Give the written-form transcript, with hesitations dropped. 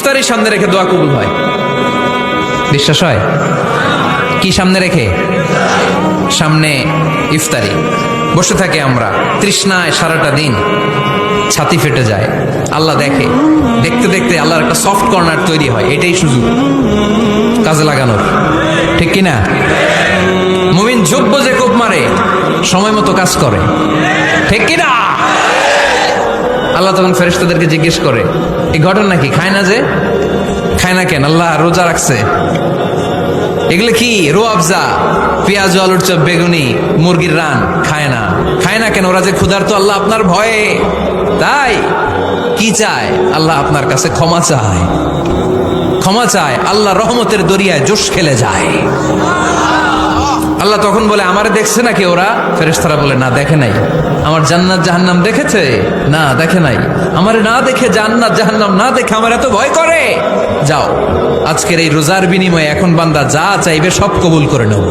ইফতারির সামনে রেখে দোয়া কবুল হয়। বিশ্বাস হয়? কি সামনে রেখে? সামনে ইফতারি। বসে থাকে আমরা তৃষ্ণায় সারাটা দিন, ছাতি ফেটে যায়। আল্লাহ দেখে, দেখতে দেখতে আল্লাহর একটা সফট কর্নার তৈরি হয়। এটাই সুযোগ কাজে লাগানোর, ঠিক কিনা? মুমিন যোগ্য যে কোপ মারে, সময় মতো কাজ করে, ঠিক কিনা? আল্লাহ তখন ফেরেশতাদেরকে জিজ্ঞেস করে, এই ঘটনা কি? খায় না যে? খায় না কেন? আল্লাহ রোজা রাখছে। এগুলো কি? রোয়াবজা, পেঁয়াজ, আলুর চপ, বেগুনি, মুরগির রান খায় না। খায় না কেন? ওরা যে ক্ষুধার্ত, আল্লাহ আপনার ভয়ে। তাই কি চায়? আল্লাহ আপনার কাছে ক্ষমা চায়। ক্ষমা চায়, আল্লাহ রহমতের দরিয়ায় জোশ খেলে যায়। আল্লাহ তখন বলে, আমারে দেখছে নাকি ওরা? ফেরেশতারা বলে, না দেখে নাই। আমার জান্নাত জাহান্নাম দেখেছে? না দেখে নাই। আমারে না দেখে, জান্নাত জাহান্নাম না দেখে আমার এত ভয় করে? যাও, আজকের এই রোজার বিনিময়ে এখন বান্দা যা চাইবে সব কবুল করে নেব।